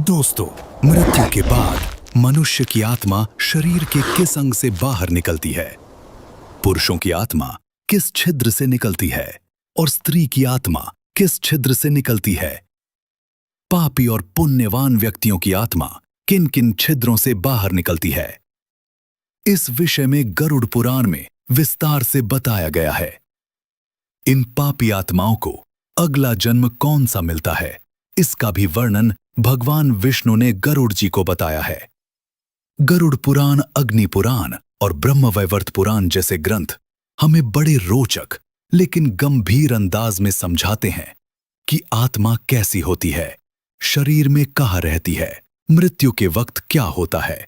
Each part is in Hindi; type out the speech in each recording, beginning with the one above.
दोस्तों, मृत्यु के बाद मनुष्य की आत्मा शरीर के किस अंग से बाहर निकलती है? पुरुषों की आत्मा किस छिद्र से निकलती है और स्त्री की आत्मा किस छिद्र से निकलती है? पापी और पुण्यवान व्यक्तियों की आत्मा किन किन छिद्रों से बाहर निकलती है? इस विषय में गरुड़ पुराण में विस्तार से बताया गया है। इन पापी आत्माओं को अगला जन्म कौन सा मिलता है, इसका भी वर्णन भगवान विष्णु ने गरुड़ जी को बताया है। गरुड़ पुराण, अग्नि पुराण और ब्रह्मवैवर्त पुराण जैसे ग्रंथ हमें बड़े रोचक लेकिन गंभीर अंदाज में समझाते हैं कि आत्मा कैसी होती है, शरीर में कहाँ रहती है, मृत्यु के वक्त क्या होता है,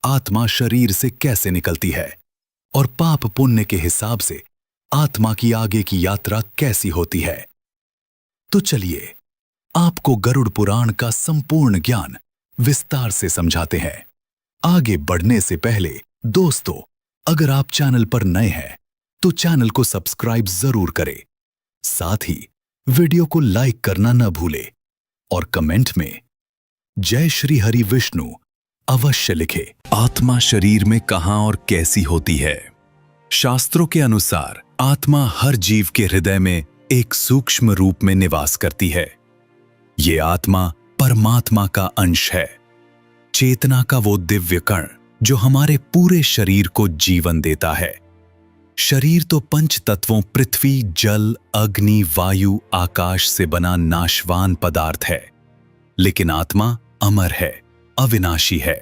आत्मा शरीर से कैसे निकलती है और पाप पुण्य के हिसाब से आत्मा की आगे की यात्रा कैसी होती है। तो चलिए आपको गरुड़ पुराण का संपूर्ण ज्ञान विस्तार से समझाते हैं। आगे बढ़ने से पहले दोस्तों, अगर आप चैनल पर नए हैं तो चैनल को सब्सक्राइब जरूर करें। साथ ही वीडियो को लाइक करना न भूलें और कमेंट में जय श्री हरि विष्णु अवश्य लिखें। आत्मा शरीर में कहां और कैसी होती है? शास्त्रों के अनुसार आत्मा हर जीव के हृदय में एक सूक्ष्म रूप में निवास करती है। ये आत्मा परमात्मा का अंश है, चेतना का वो दिव्य कण जो हमारे पूरे शरीर को जीवन देता है। शरीर तो पंच तत्वों पृथ्वी, जल, अग्नि, वायु, आकाश से बना नाशवान पदार्थ है, लेकिन आत्मा अमर है, अविनाशी है।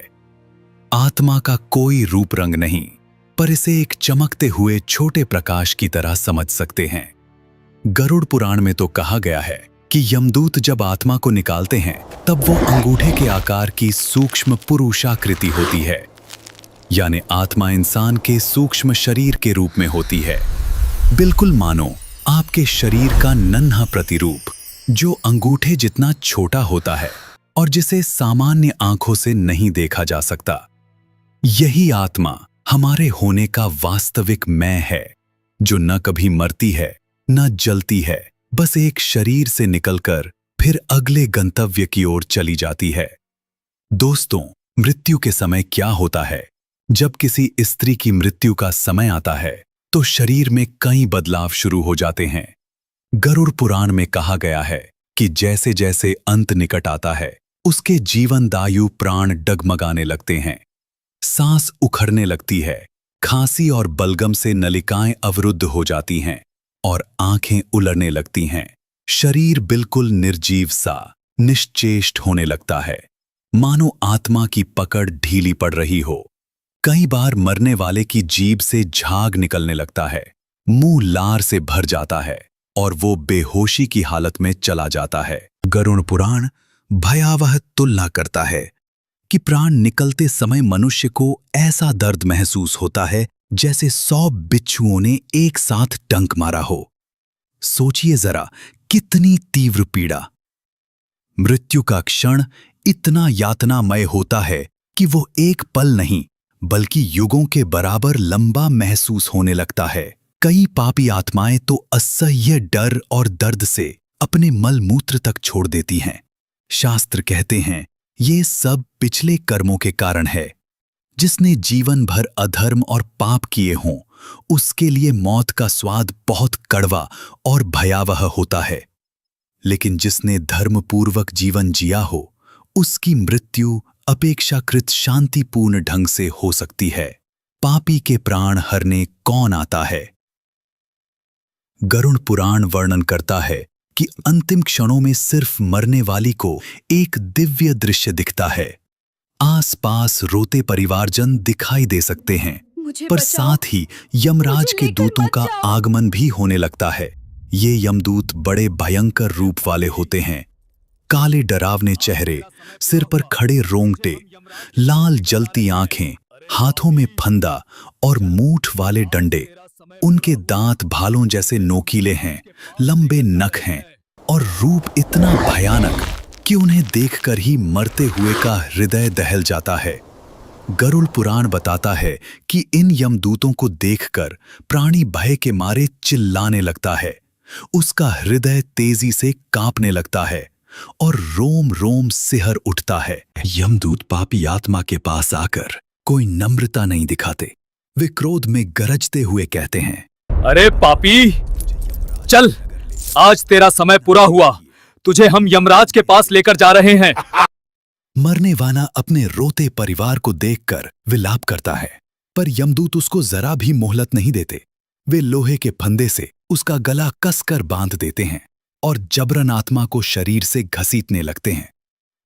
आत्मा का कोई रूप रंग नहीं, पर इसे एक चमकते हुए छोटे प्रकाश की तरह समझ सकते हैं। गरुड़ पुराण में तो कहा गया है कि यमदूत जब आत्मा को निकालते हैं तब वो अंगूठे के आकार की सूक्ष्म पुरुषाकृति होती है, यानी आत्मा इंसान के सूक्ष्म शरीर के रूप में होती है। बिल्कुल मानो आपके शरीर का नन्हा प्रतिरूप जो अंगूठे जितना छोटा होता है और जिसे सामान्य आंखों से नहीं देखा जा सकता। यही आत्मा हमारे होने का वास्तविक मैं है, जो न कभी मरती है न जलती है, बस एक शरीर से निकलकर फिर अगले गंतव्य की ओर चली जाती है। दोस्तों, मृत्यु के समय क्या होता है? जब किसी स्त्री की मृत्यु का समय आता है तो शरीर में कई बदलाव शुरू हो जाते हैं। गरुड़ पुराण में कहा गया है कि जैसे जैसे अंत निकट आता है उसके जीवनदायु प्राण डगमगाने लगते हैं, सांस उखड़ने लगती है, खांसी और बलगम से नलिकाएं अवरुद्ध हो जाती हैं और आंखें उलरने लगती हैं। शरीर बिल्कुल निर्जीव सा, निश्चेष्ट होने लगता है, मानो आत्मा की पकड़ ढीली पड़ रही हो। कई बार मरने वाले की जीभ से झाग निकलने लगता है, मुंह लार से भर जाता है और वो बेहोशी की हालत में चला जाता है। गरुड़ पुराण भयावह तुलना करता है कि प्राण निकलते समय मनुष्य को ऐसा दर्द महसूस होता है जैसे 100 बिच्छुओं ने एक साथ डंक मारा हो। सोचिए जरा, कितनी तीव्र पीड़ा। मृत्यु का क्षण इतना यातनामय होता है कि वो एक पल नहीं बल्कि युगों के बराबर लंबा महसूस होने लगता है। कई पापी आत्माएं तो असह्य डर और दर्द से अपने मल मूत्र तक छोड़ देती हैं। शास्त्र कहते हैं ये सब पिछले कर्मों के कारण है। जिसने जीवन भर अधर्म और पाप किए हों उसके लिए मौत का स्वाद बहुत कड़वा और भयावह होता है, लेकिन जिसने धर्मपूर्वक जीवन जिया हो उसकी मृत्यु अपेक्षाकृत शांतिपूर्ण ढंग से हो सकती है। पापी के प्राण हरने कौन आता है? गरुड़ पुराण वर्णन करता है कि अंतिम क्षणों में सिर्फ मरने वाली को एक दिव्य दृश्य दिखता है। आसपास रोते परिवारजन दिखाई दे सकते हैं, पर साथ ही यमराज के दूतों का आगमन भी होने लगता है। ये यमदूत बड़े भयंकर रूप वाले होते हैं, काले डरावने चेहरे, सिर पर खड़े रोंगटे, लाल जलती आंखें, हाथों में फंदा और मूठ वाले डंडे। उनके दांत भालों जैसे नोकीले हैं, लंबे नख हैं और रूप इतना भयानक कि उन्हें देखकर ही मरते हुए का हृदय दहल जाता है। गरुड़ पुराण बताता है कि इन यमदूतों को देखकर प्राणी भय के मारे चिल्लाने लगता है, उसका हृदय तेजी से कांपने लगता है और रोम रोम सिहर उठता है। यमदूत पापी आत्मा के पास आकर कोई नम्रता नहीं दिखाते। वे क्रोध में गरजते हुए कहते हैं, अरे पापी, चल, आज तेरा समय पूरा हुआ। तुझे हम यमराज के पास लेकर जा रहे हैं। मरने वाला अपने रोते परिवार को देखकर विलाप करता है, पर यमदूत उसको जरा भी मोहलत नहीं देते। वे लोहे के फंदे से उसका गला कसकर बांध देते हैं और जबरन आत्मा को शरीर से घसीटने लगते हैं।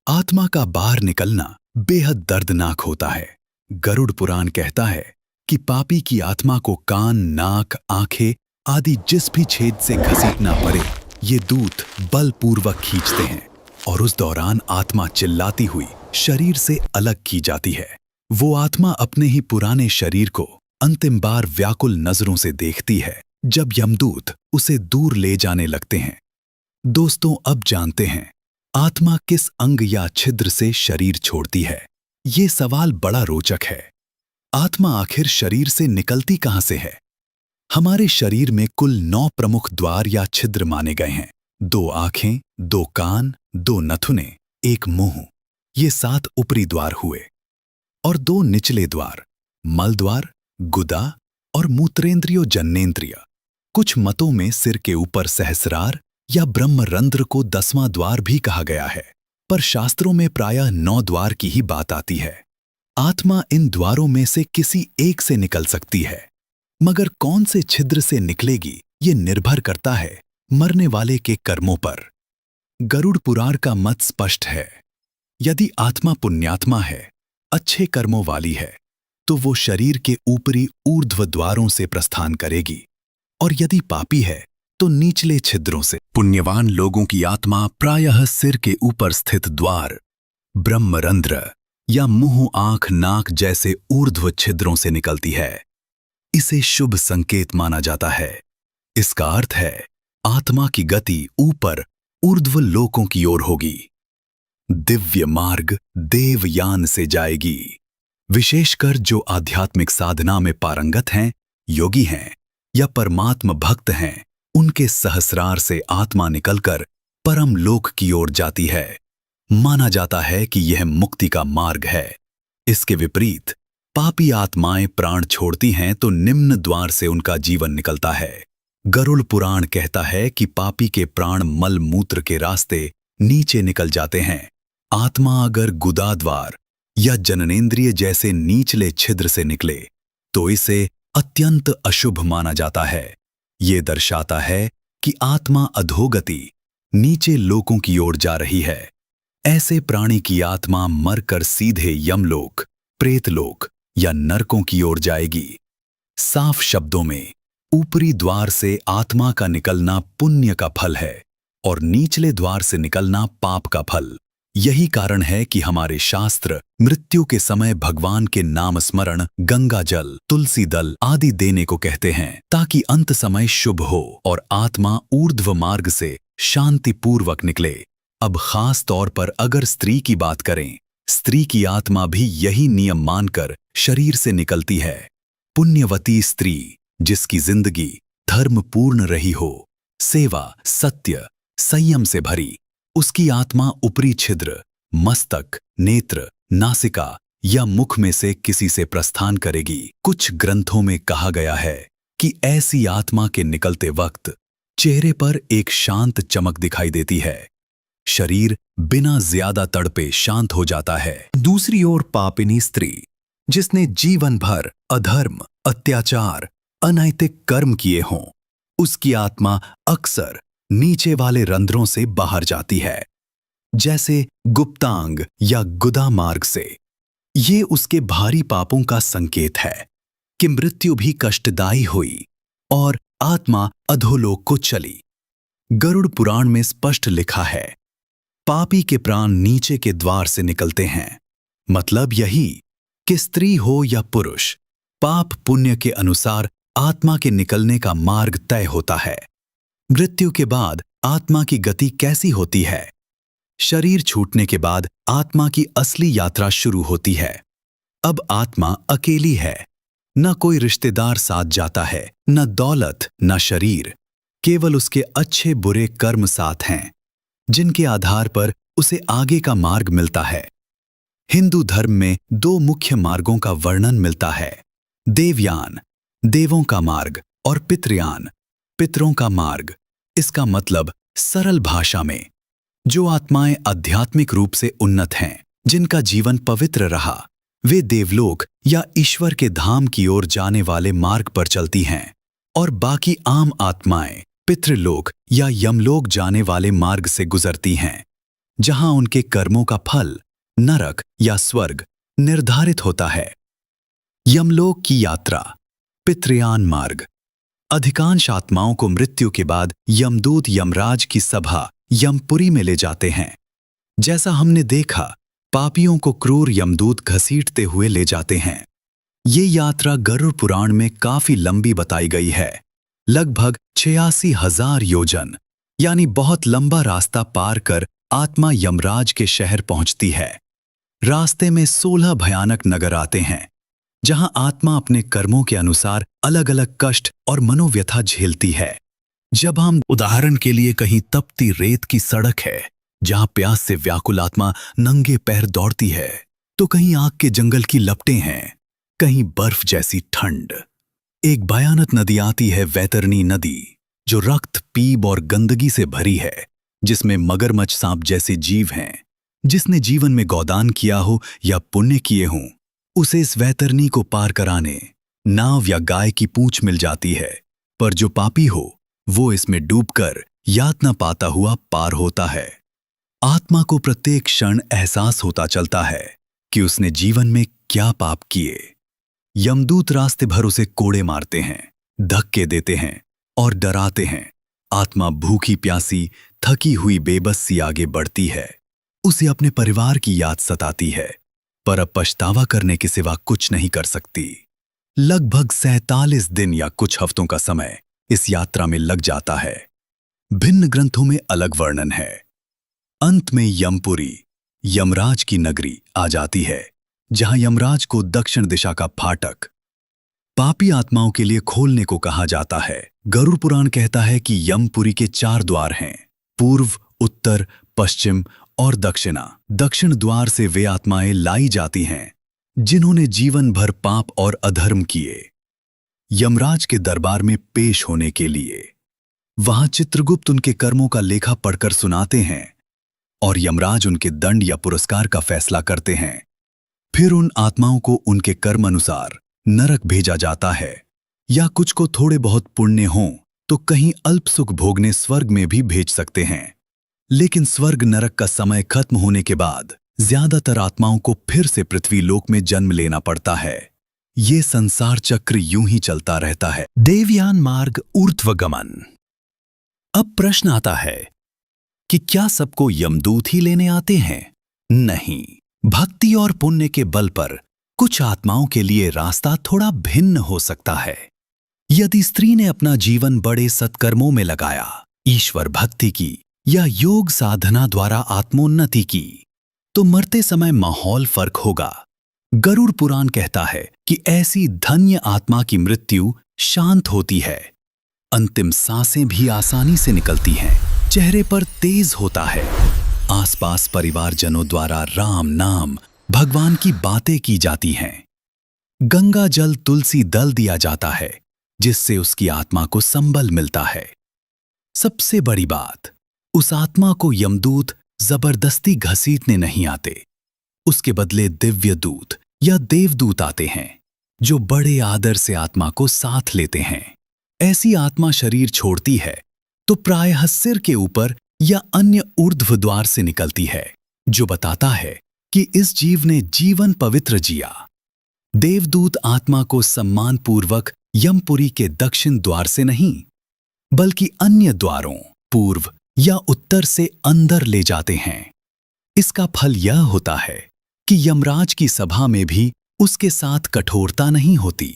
आत्मा का बाहर निकलना बेहद दर्दनाक होता है। गरुड़ पुराण कहता है कि पापी की आत्मा को कान, नाक, आंखें आदि जिस भी छेद से घसीटना पड़े, ये दूत बलपूर्वक खींचते हैं और उस दौरान आत्मा चिल्लाती हुई शरीर से अलग की जाती है। वो आत्मा अपने ही पुराने शरीर को अंतिम बार व्याकुल नजरों से देखती है जब यमदूत उसे दूर ले जाने लगते हैं। दोस्तों, अब जानते हैं आत्मा किस अंग या छिद्र से शरीर छोड़ती है। ये सवाल बड़ा रोचक है। आत्मा आखिर शरीर से निकलती कहां से है? हमारे शरीर में कुल 9 प्रमुख द्वार या छिद्र माने गए हैं। 2 आंखें, 2 कान, 2 नथुने, 1 मुंह, ये 7 ऊपरी द्वार हुए, और 2 निचले द्वार, मल द्वार, गुदा और मूत्रेंद्रियो जन्नेन्द्रिय। कुछ मतों में सिर के ऊपर सहस्रार या ब्रह्मरंध्र को 10वां द्वार भी कहा गया है, पर शास्त्रों में प्रायः 9 द्वार की ही बात आती है। आत्मा इन द्वारों में से किसी एक से निकल सकती है, मगर कौन से छिद्र से निकलेगी ये निर्भर करता है मरने वाले के कर्मों पर। गरुड़ पुराण का मत स्पष्ट है। यदि आत्मा पुण्यात्मा है, अच्छे कर्मों वाली है, तो वो शरीर के ऊपरी ऊर्ध्व द्वारों से प्रस्थान करेगी, और यदि पापी है तो निचले छिद्रों से। पुण्यवान लोगों की आत्मा प्रायः सिर के ऊपर स्थित द्वार, ब्रह्मरंध्र या मुंह, आंख, नाक जैसे ऊर्ध्व छिद्रों से निकलती है। इसे शुभ संकेत माना जाता है। इसका अर्थ है आत्मा की गति ऊपर ऊर्ध्व लोकों की ओर होगी। दिव्य मार्ग देवयान से जाएगी। विशेषकर जो आध्यात्मिक साधना में पारंगत हैं, योगी हैं या परमात्म भक्त हैं, उनके सहस्रार से आत्मा निकलकर परम लोक की ओर जाती है। माना जाता है कि यह मुक्ति का मार्ग है। इसके विपरीत पापी आत्माएं प्राण छोड़ती हैं तो निम्न द्वार से उनका जीवन निकलता है। गरुड़ पुराण कहता है कि पापी के प्राण मल मूत्र के रास्ते नीचे निकल जाते हैं। आत्मा अगर गुदा द्वार या जननेंद्रिय जैसे नीचले छिद्र से निकले तो इसे अत्यंत अशुभ माना जाता है। ये दर्शाता है कि आत्मा अधोगति, नीचे लोकों की ओर जा रही है। ऐसे प्राणी की आत्मा मरकर सीधे यमलोक, प्रेतलोक या नरकों की ओर जाएगी। साफ शब्दों में ऊपरी द्वार से आत्मा का निकलना पुण्य का फल है और निचले द्वार से निकलना पाप का फल। यही कारण है कि हमारे शास्त्र मृत्यु के समय भगवान के नाम स्मरण, गंगा जल, तुलसी दल आदि देने को कहते हैं, ताकि अंत समय शुभ हो और आत्मा ऊर्ध्व मार्ग से शांतिपूर्वक निकले। अब खास तौर पर अगर स्त्री की बात करें, स्त्री की आत्मा भी यही नियम मानकर शरीर से निकलती है। पुण्यवती स्त्री जिसकी जिंदगी धर्मपूर्ण रही हो, सेवा, सत्य, संयम से भरी, उसकी आत्मा ऊपरी छिद्र, मस्तक, नेत्र, नासिका या मुख में से किसी से प्रस्थान करेगी। कुछ ग्रंथों में कहा गया है कि ऐसी आत्मा के निकलते वक्त चेहरे पर एक शांत चमक दिखाई देती है। शरीर बिना ज्यादा तड़पे शांत हो जाता है। दूसरी ओर पापिनी स्त्री जिसने जीवन भर अधर्म, अत्याचार, अनैतिक कर्म किए हों, उसकी आत्मा अक्सर नीचे वाले रंध्रों से बाहर जाती है, जैसे गुप्तांग या गुदा मार्ग से। ये उसके भारी पापों का संकेत है कि मृत्यु भी कष्टदायी हुई और आत्मा अधोलोक को चली। गरुड़ पुराण में स्पष्ट लिखा है, पापी के प्राण नीचे के द्वार से निकलते हैं। मतलब यही कि स्त्री हो या पुरुष, पाप पुण्य के अनुसार आत्मा के निकलने का मार्ग तय होता है। मृत्यु के बाद आत्मा की गति कैसी होती है? शरीर छूटने के बाद आत्मा की असली यात्रा शुरू होती है। अब आत्मा अकेली है, न कोई रिश्तेदार साथ जाता है, न दौलत, न शरीर, केवल उसके अच्छे बुरे कर्म साथ हैं। जिनके आधार पर उसे आगे का मार्ग मिलता है। हिंदू धर्म में दो मुख्य मार्गों का वर्णन मिलता है, देवयान, देवों का मार्ग, और पितृयान, पितरों का मार्ग। इसका मतलब सरल भाषा में, जो आत्माएं आध्यात्मिक रूप से उन्नत हैं, जिनका जीवन पवित्र रहा, वे देवलोक या ईश्वर के धाम की ओर जाने वाले मार्ग पर चलती हैं, और बाकी आम आत्माएं पितृलोक या यमलोक जाने वाले मार्ग से गुजरती हैं, जहां उनके कर्मों का फल नरक या स्वर्ग निर्धारित होता है। यमलोक की यात्रा, पितृयान मार्ग। अधिकांश आत्माओं को मृत्यु के बाद यमदूत यमराज की सभा यमपुरी में ले जाते हैं। जैसा हमने देखा, पापियों को क्रूर यमदूत घसीटते हुए ले जाते हैं। ये यात्रा गरुड़ पुराण में काफी लंबी बताई गई है, लगभग 86,000 योजन, यानी बहुत लंबा रास्ता पार कर आत्मा यमराज के शहर पहुंचती है। रास्ते में 16 भयानक नगर आते हैं, जहां आत्मा अपने कर्मों के अनुसार अलग अलग कष्ट और मनोव्यथा झेलती है। जब हम उदाहरण के लिए कहीं तपती रेत की सड़क है, जहां प्यास से व्याकुल आत्मा नंगे पैर दौड़ती है, तो कहीं आग के जंगल की लपटें हैं, कहीं बर्फ जैसी ठंड। एक भयानक नदी आती है, वैतरणी नदी, जो रक्त, पीप और गंदगी से भरी है, जिसमें मगरमच्छ, सांप जैसे जीव हैं। जिसने जीवन में गोदान किया हो या पुण्य किए हों, उसे इस वैतरणी को पार कराने नाव या गाय की पूंछ मिल जाती है, पर जो पापी हो वो इसमें डूबकर यातना पाता हुआ पार होता है। आत्मा को प्रत्येक क्षण एहसास होता चलता है कि उसने जीवन में क्या पाप किए। यमदूत रास्ते भर उसे कोड़े मारते हैं, धक्के देते हैं और डराते हैं। आत्मा भूखी प्यासी, थकी हुई, बेबस सी आगे बढ़ती है। उसे अपने परिवार की याद सताती है, पर अब पछतावा करने के सिवा कुछ नहीं कर सकती। लगभग 47 दिन या कुछ हफ्तों का समय इस यात्रा में लग जाता है। भिन्न ग्रंथों में अलग वर्णन है। अंत में यमपुरी, यमराज की नगरी आ जाती है, जहां यमराज को दक्षिण दिशा का फाटक पापी आत्माओं के लिए खोलने को कहा जाता है। गरुड़ पुराण कहता है कि यमपुरी के 4 द्वार हैं, पूर्व, उत्तर, पश्चिम और दक्षिणा। दक्षिण द्वार से वे आत्माएं लाई जाती हैं जिन्होंने जीवन भर पाप और अधर्म किए, यमराज के दरबार में पेश होने के लिए। वहां चित्रगुप्त उनके कर्मों का लेखा पढ़कर सुनाते हैं और यमराज उनके दंड या पुरस्कार का फैसला करते हैं। फिर उन आत्माओं को उनके कर्म अनुसार नरक भेजा जाता है, या कुछ को थोड़े बहुत पुण्य हों तो कहीं अल्प सुख भोगने स्वर्ग में भी भेज सकते हैं। लेकिन स्वर्ग नरक का समय खत्म होने के बाद ज्यादातर आत्माओं को फिर से पृथ्वी लोक में जन्म लेना पड़ता है। ये संसार चक्र यूं ही चलता रहता है। देवयान मार्ग, ऊर्ध्वगमन। अब प्रश्न आता है कि क्या सबको यमदूत ही लेने आते हैं? नहीं, भक्ति और पुण्य के बल पर कुछ आत्माओं के लिए रास्ता थोड़ा भिन्न हो सकता है। यदि स्त्री ने अपना जीवन बड़े सत्कर्मों में लगाया, ईश्वर भक्ति की या योग साधना द्वारा आत्मोन्नति की, तो मरते समय माहौल फर्क होगा। गरुड़ पुराण कहता है कि ऐसी धन्य आत्मा की मृत्यु शांत होती है, अंतिम सांसें भी आसानी से निकलती हैं, चेहरे पर तेज होता है, आसपास परिवारजनों द्वारा राम नाम, भगवान की बातें की जाती हैं। गंगा जल, तुलसी दल दिया जाता है, जिससे उसकी आत्मा को संबल मिलता है। सबसे बड़ी बात, उस आत्मा को यमदूत जबरदस्ती घसीटने नहीं आते। उसके बदले दिव्य दूत या देवदूत आते हैं, जो बड़े आदर से आत्मा को साथ लेते हैं। ऐसी आत्मा शरीर छोड़ती है तो प्रायः सिर के ऊपर या अन्य ऊर्ध्व द्वार से निकलती है, जो बताता है कि इस जीव ने जीवन पवित्र जिया। देवदूत आत्मा को सम्मानपूर्वक यमपुरी के दक्षिण द्वार से नहीं, बल्कि अन्य द्वारों, पूर्व या उत्तर से अंदर ले जाते हैं। इसका फल यह होता है कि यमराज की सभा में भी उसके साथ कठोरता नहीं होती,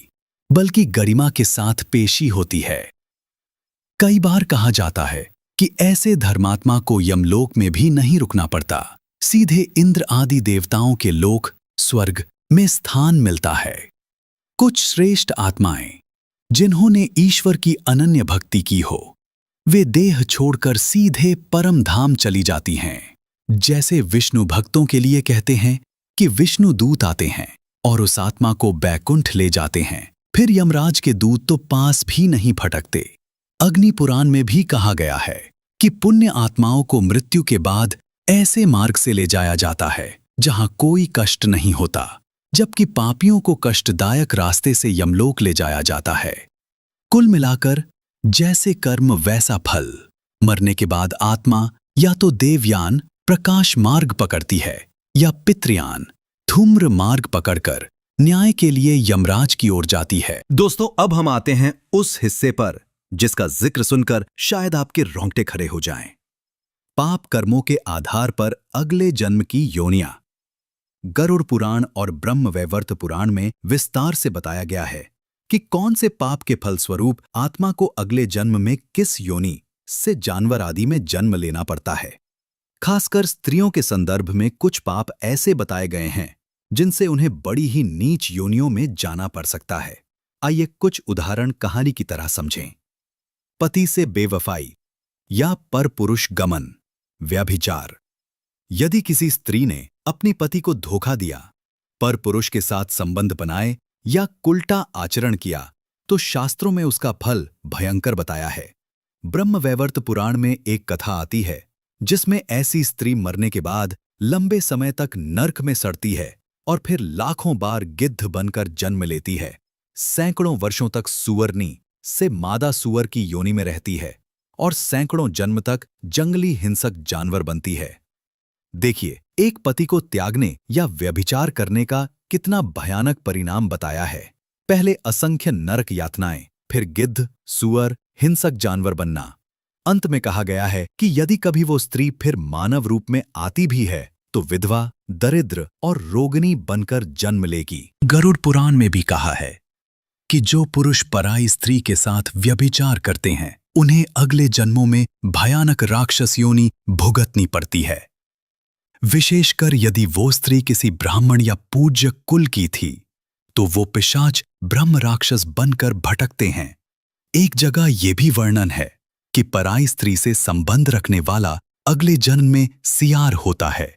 बल्कि गरिमा के साथ पेशी होती है। कई बार कहा जाता है कि ऐसे धर्मात्मा को यमलोक में भी नहीं रुकना पड़ता, सीधे इंद्र आदि देवताओं के लोक, स्वर्ग में स्थान मिलता है। कुछ श्रेष्ठ आत्माएं, जिन्होंने ईश्वर की अनन्य भक्ति की हो, वे देह छोड़कर सीधे परम धाम चली जाती हैं। जैसे विष्णु भक्तों के लिए कहते हैं कि विष्णु दूत आते हैं और उस आत्मा को बैकुंठ ले जाते हैं, फिर यमराज के दूत तो पास भी नहीं फटकते। अग्नि पुराण में भी कहा गया है कि पुण्य आत्माओं को मृत्यु के बाद ऐसे मार्ग से ले जाया जाता है जहां कोई कष्ट नहीं होता, जबकि पापियों को कष्टदायक रास्ते से यमलोक ले जाया जाता है। कुल मिलाकर जैसे कर्म वैसा फल। मरने के बाद आत्मा या तो देवयान प्रकाश मार्ग पकड़ती है या पितृयान धूम्र मार्ग पकड़कर न्याय के लिए यमराज की ओर जाती है। दोस्तों, अब हम आते हैं उस हिस्से पर जिसका जिक्र सुनकर शायद आपके रोंगटे खड़े हो जाएं। पाप कर्मों के आधार पर अगले जन्म की योनियां। गरुड़ पुराण और ब्रह्मवैवर्त पुराण में विस्तार से बताया गया है कि कौन से पाप के फलस्वरूप आत्मा को अगले जन्म में किस योनि से जानवर आदि में जन्म लेना पड़ता है। खासकर स्त्रियों के संदर्भ में कुछ पाप ऐसे बताए गए हैं जिनसे उन्हें बड़ी ही नीच योनियों में जाना पड़ सकता है। आइए कुछ उदाहरण कहानी की तरह समझें। पति से बेवफाई या परपुरुष गमन, व्यभिचार। यदि किसी स्त्री ने अपने पति को धोखा दिया, परपुरुष के साथ संबंध बनाए या उल्टा आचरण किया तो शास्त्रों में उसका फल भयंकर बताया है। ब्रह्मवैवर्त पुराण में एक कथा आती है जिसमें ऐसी स्त्री मरने के बाद लंबे समय तक नरक में सड़ती है और फिर लाखों बार गिद्ध बनकर जन्म लेती है। सैकड़ों वर्षों तक सुअरनी से मादा सुअर की योनि में रहती है और सैकड़ों जन्म तक जंगली हिंसक जानवर बनती है। देखिए, एक पति को त्यागने या व्यभिचार करने का कितना भयानक परिणाम बताया है। पहले असंख्य नरक यातनाएं, फिर गिद्ध, सुअर, हिंसक जानवर बनना। अंत में कहा गया है कि यदि कभी वो स्त्री फिर मानव रूप में आती भी है तो विधवा, दरिद्र और रोगिणी बनकर जन्म लेगी। गरुड़ पुराण में भी कहा है कि जो पुरुष पराई स्त्री के साथ व्यभिचार करते हैं उन्हें अगले जन्मों में भयानक राक्षस योनि भुगतनी पड़ती है। विशेषकर यदि वो स्त्री किसी ब्राह्मण या पूज्य कुल की थी तो वो पिशाच ब्रह्म राक्षस बनकर भटकते हैं। एक जगह ये भी वर्णन है कि पराई स्त्री से संबंध रखने वाला अगले जन्म में सियार होता है।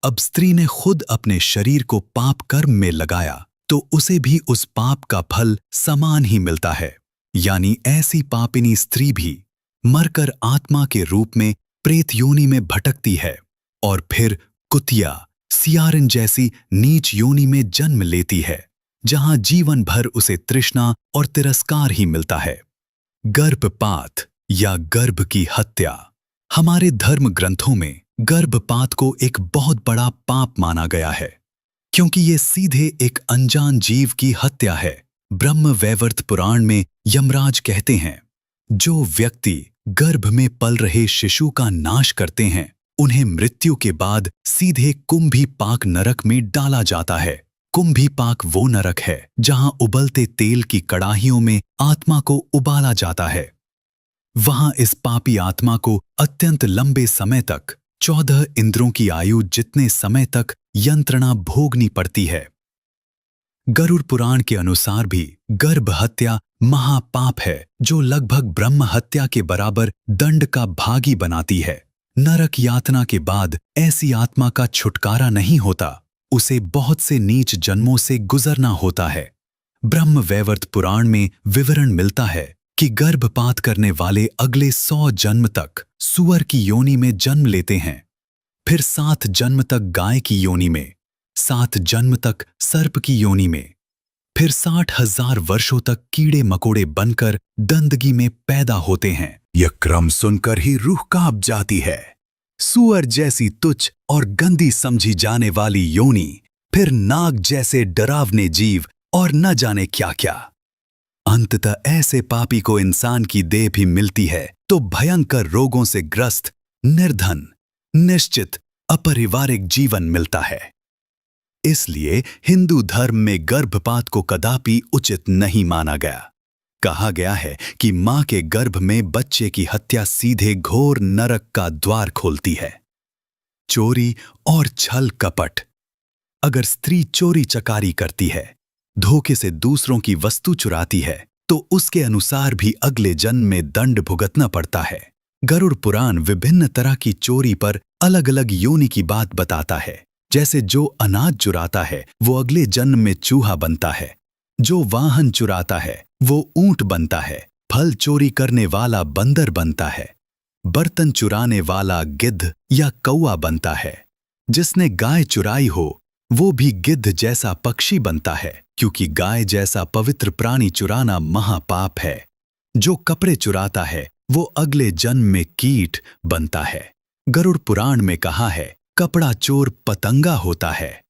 अब स्त्री ने खुद अपने शरीर को पाप कर्म में लगाया तो उसे भी उस पाप का फल समान ही मिलता है। यानी ऐसी पापिनी स्त्री भी मरकर आत्मा के रूप में प्रेत योनि में भटकती है और फिर कुतिया, सियारन जैसी नीच योनि में जन्म लेती है, जहां जीवन भर उसे तृष्णा और तिरस्कार ही मिलता है। गर्भपात या गर्भ की हत्या। हमारे धर्म ग्रंथों में गर्भपात को एक बहुत बड़ा पाप माना गया है क्योंकि ये सीधे एक अनजान जीव की हत्या है। ब्रह्मवैवर्त पुराण में यमराज कहते हैं, जो व्यक्ति गर्भ में पल रहे शिशु का नाश करते हैं उन्हें मृत्यु के बाद सीधे कुंभीपाक नरक में डाला जाता है। कुंभीपाक वो नरक है जहां उबलते तेल की कड़ाहियों में आत्मा को उबाला जाता है। वहां इस पापी आत्मा को अत्यंत लंबे समय तक 14 इंद्रों की आयु जितने समय तक यंत्रणा भोगनी पड़ती है। गरुड़ पुराण के अनुसार भी गर्भ हत्या महापाप है जो लगभग ब्रह्म हत्या के बराबर दंड का भागी बनाती है। नरक यातना के बाद ऐसी आत्मा का छुटकारा नहीं होता, उसे बहुत से नीच जन्मों से गुजरना होता है। ब्रह्मवैवर्त पुराण में विवरण मिलता है कि गर्भपात करने वाले अगले 100 जन्म तक सुअर की योनि में जन्म लेते हैं, फिर 7 जन्म तक गाय की योनि में, 7 जन्म तक सर्प की योनि में, फिर 60,000 वर्षों तक कीड़े मकोड़े बनकर गंदगी में पैदा होते हैं। यह क्रम सुनकर ही रूह कांप जाती है। सुअर जैसी तुच्छ और गंदी समझी जाने वाली योनि, फिर नाग जैसे डरावने जीव और न जाने क्या क्या। अंततः ऐसे पापी को इंसान की देह भी मिलती है तो भयंकर रोगों से ग्रस्त, निर्धन, निश्चित, अपरिवारिक जीवन मिलता है। इसलिए हिंदू धर्म में गर्भपात को कदापि उचित नहीं माना गया। कहा गया है कि मां के गर्भ में बच्चे की हत्या सीधे घोर नरक का द्वार खोलती है। चोरी और छल कपट। अगर स्त्री चोरी चकारी करती है, धोखे से दूसरों की वस्तु चुराती है, तो उसके अनुसार भी अगले जन्म में दंड भुगतना पड़ता है। गरुड़ पुराण विभिन्न तरह की चोरी पर अलग अलग योनि की बात बताता है। जैसे जो अनाज चुराता है वो अगले जन्म में चूहा बनता है, जो वाहन चुराता है वो ऊंट बनता है, फल चोरी करने वाला बंदर बनता है, बर्तन चुराने वाला गिद्ध या कौआ बनता है, जिसने गाय चुराई हो वो भी गिद्ध जैसा पक्षी बनता है, क्योंकि गाय जैसा पवित्र प्राणी चुराना महापाप है। जो कपड़े चुराता है वो अगले जन्म में कीट बनता है। गरुड़ पुराण में कहा है, कपड़ा चोर पतंगा होता है।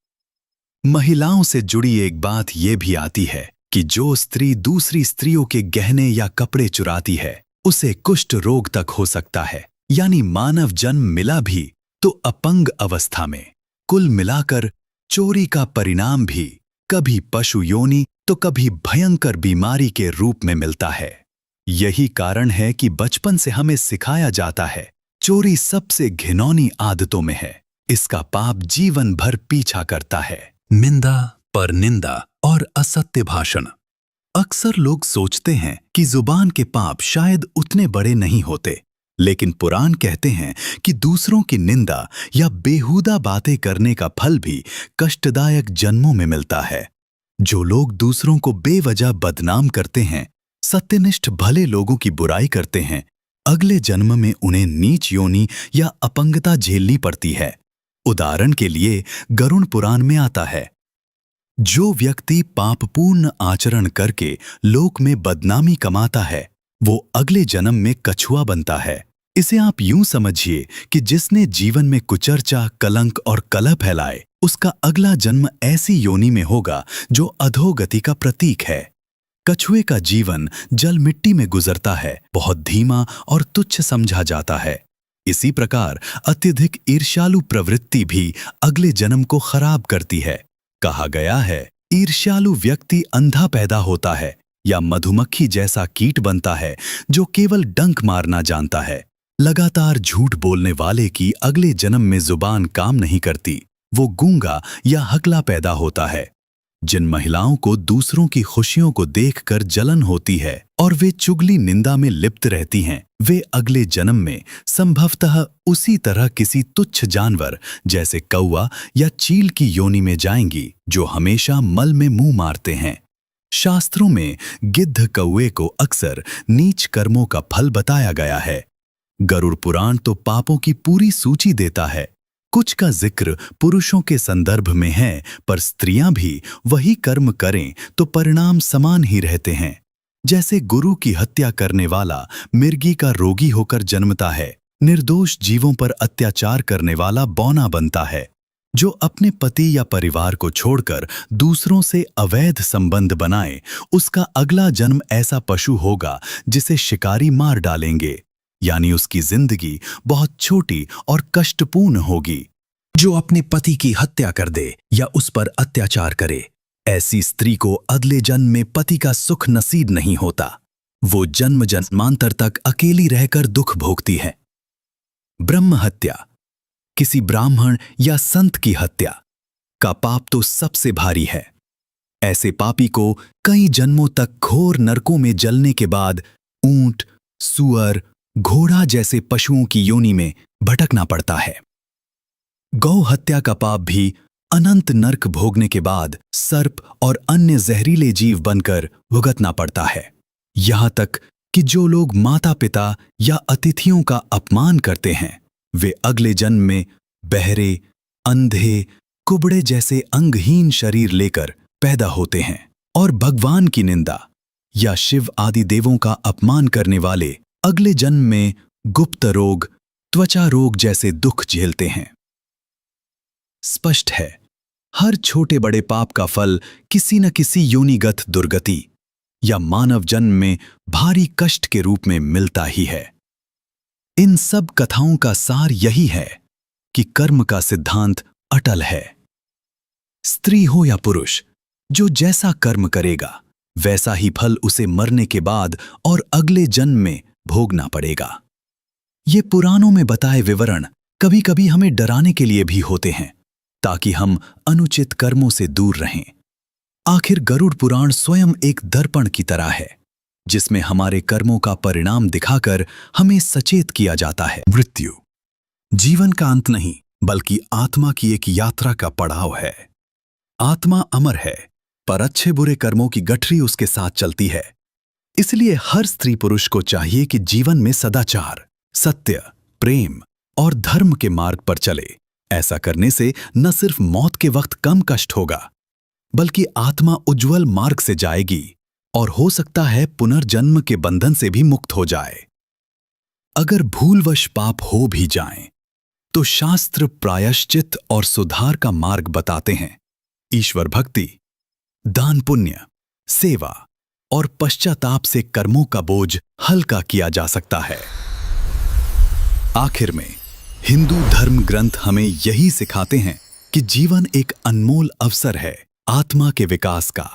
महिलाओं से जुड़ी एक बात ये भी आती है कि जो स्त्री दूसरी स्त्रियों के गहने या कपड़े चुराती है उसे कुष्ठ रोग तक हो सकता है, यानी मानव जन्म मिला भी तो अपंग अवस्था में। कुल मिलाकर चोरी का परिणाम भी कभी पशु योनि तो कभी भयंकर बीमारी के रूप में मिलता है। यही कारण है कि बचपन से हमें सिखाया जाता है, चोरी सबसे घिनौनी आदतों में है, इसका पाप जीवन भर पीछा करता है। निंदा, परनिंदा और असत्य भाषण। अक्सर लोग सोचते हैं कि जुबान के पाप शायद उतने बड़े नहीं होते, लेकिन पुराण कहते हैं कि दूसरों की निंदा या बेहुदा बातें करने का फल भी कष्टदायक जन्मों में मिलता है। जो लोग दूसरों को बेवजह बदनाम करते हैं, सत्यनिष्ठ भले लोगों की बुराई करते हैं, अगले जन्म में उन्हें नीच योनि या अपंगता झेलनी पड़ती है। उदाहरण के लिए गरुड़ पुराण में आता है, जो व्यक्ति पापपूर्ण आचरण करके लोक में बदनामी कमाता है वो अगले जन्म में कछुआ बनता है। इसे आप यूं समझिए कि जिसने जीवन में कुचर्चा, कलंक और कलह फैलाए, उसका अगला जन्म ऐसी योनि में होगा जो अधोगति का प्रतीक है। कछुए का जीवन जल मिट्टी में गुजरता है, बहुत धीमा और तुच्छ समझा जाता है। इसी प्रकार अत्यधिक ईर्ष्यालु प्रवृत्ति भी अगले जन्म को खराब करती है। कहा गया है, ईर्ष्यालु व्यक्ति अंधा पैदा होता है या मधुमक्खी जैसा कीट बनता है जो केवल डंक मारना जानता है। लगातार झूठ बोलने वाले की अगले जन्म में जुबान काम नहीं करती, वो गूंगा या हकला पैदा होता है। जिन महिलाओं को दूसरों की खुशियों को देखकर जलन होती है और वे चुगली निंदा में लिप्त रहती हैं, वे अगले जन्म में संभवतः उसी तरह किसी तुच्छ जानवर जैसे कौआ या चील की योनि में जाएंगी जो हमेशा मल में मुंह मारते हैं। शास्त्रों में गिद्ध कौए को अक्सर नीच कर्मों का फल बताया गया है। गरुड़ पुराण तो पापों की पूरी सूची देता है। कुछ का जिक्र पुरुषों के संदर्भ में है, पर स्त्रियां भी वही कर्म करें तो परिणाम समान ही रहते हैं। जैसे गुरु की हत्या करने वाला मिर्गी का रोगी होकर जन्मता है, निर्दोष जीवों पर अत्याचार करने वाला बौना बनता है। जो अपने पति या परिवार को छोड़कर दूसरों से अवैध संबंध बनाए, उसका अगला जन्म ऐसा पशु होगा जिसे शिकारी मार डालेंगे, यानी उसकी जिंदगी बहुत छोटी और कष्टपूर्ण होगी। जो अपने पति की हत्या कर दे या उस पर अत्याचार करे, ऐसी स्त्री को अगले जन्म में पति का सुख नसीब नहीं होता। वो जन्म जन्मांतर तक अकेली रहकर दुख भोगती है। ब्रह्म हत्या, किसी ब्राह्मण या संत की हत्या का पाप तो सबसे भारी है। ऐसे पापी को कई जन्मों तक घोर नरकों में जलने के बाद ऊंट, सुअर, घोड़ा जैसे पशुओं की योनि में भटकना पड़ता है। गौ हत्या का पाप भी अनंत नरक भोगने के बाद सर्प और अन्य जहरीले जीव बनकर भुगतना पड़ता है। यहां तक कि जो लोग माता पिता या अतिथियों का अपमान करते हैं, वे अगले जन्म में बहरे, अंधे, कुबड़े जैसे अंगहीन शरीर लेकर पैदा होते हैं और भगवान की निंदा या शिव आदि देवों का अपमान करने वाले अगले जन्म में गुप्त रोग, त्वचा रोग जैसे दुख झेलते हैं। स्पष्ट है, हर छोटे बड़े पाप का फल किसी न किसी योनिगत दुर्गति या मानव जन्म में भारी कष्ट के रूप में मिलता ही है। इन सब कथाओं का सार यही है कि कर्म का सिद्धांत अटल है। स्त्री हो या पुरुष, जो जैसा कर्म करेगा वैसा ही फल उसे मरने के बाद और अगले जन्म में भोगना पड़ेगा। ये पुराणों में बताए विवरण कभी कभी हमें डराने के लिए भी होते हैं, ताकि हम अनुचित कर्मों से दूर रहें। आखिर गरुड़ पुराण स्वयं एक दर्पण की तरह है। जिसमें हमारे कर्मों का परिणाम दिखाकर हमें सचेत किया जाता है। मृत्यु जीवन का अंत नहीं, बल्कि आत्मा की एक यात्रा का पड़ाव है। आत्मा अमर है, पर अच्छे बुरे कर्मों की गठरी उसके साथ चलती है। इसलिए हर स्त्री पुरुष को चाहिए कि जीवन में सदाचार, सत्य, प्रेम और धर्म के मार्ग पर चले। ऐसा करने से न सिर्फ मौत के वक्त कम कष्ट होगा, बल्कि आत्मा उज्जवल मार्ग से जाएगी और हो सकता है पुनर्जन्म के बंधन से भी मुक्त हो जाए। अगर भूलवश पाप हो भी जाएं, तो शास्त्र प्रायश्चित और सुधार का मार्ग बताते हैं। ईश्वर भक्ति, दान पुण्य, सेवा और पश्चाताप से कर्मों का बोझ हल्का किया जा सकता है। आखिर में हिंदू धर्म ग्रंथ हमें यही सिखाते हैं कि जीवन एक अनमोल अवसर है आत्मा के विकास का।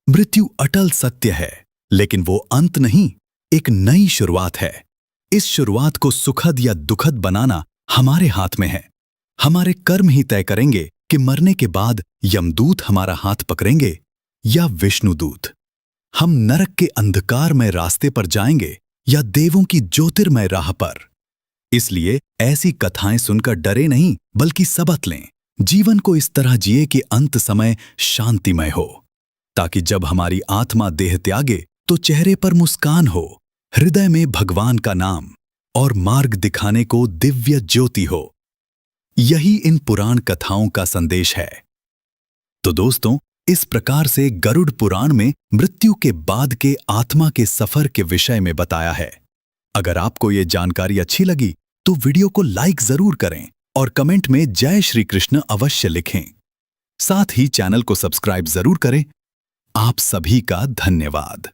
मृत्यु अटल सत्य है, लेकिन वो अंत नहीं, एक नई शुरुआत है। इस शुरुआत को सुखद या दुखद बनाना हमारे हाथ में है। हमारे कर्म ही तय करेंगे कि मरने के बाद यमदूत हमारा हाथ पकड़ेंगे या विष्णुदूत। हम नरक के अंधकारमय रास्ते पर जाएंगे या देवों की ज्योतिर्मय राह पर। इसलिए ऐसी कथाएं सुनकर डरे नहीं, बल्कि सबक लें। जीवन को इस तरह जिए कि अंत समय शांतिमय हो, ताकि जब हमारी आत्मा देह त्यागे तो चेहरे पर मुस्कान हो, हृदय में भगवान का नाम और मार्ग दिखाने को दिव्य ज्योति हो। यही इन पुराण कथाओं का संदेश है। तो दोस्तों, इस प्रकार से गरुड़ पुराण में मृत्यु के बाद के आत्मा के सफर के विषय में बताया है। अगर आपको ये जानकारी अच्छी लगी तो वीडियो को लाइक जरूर करें और कमेंट में जय श्री कृष्ण अवश्य लिखें। साथ ही चैनल को सब्सक्राइब जरूर करें। आप सभी का धन्यवाद।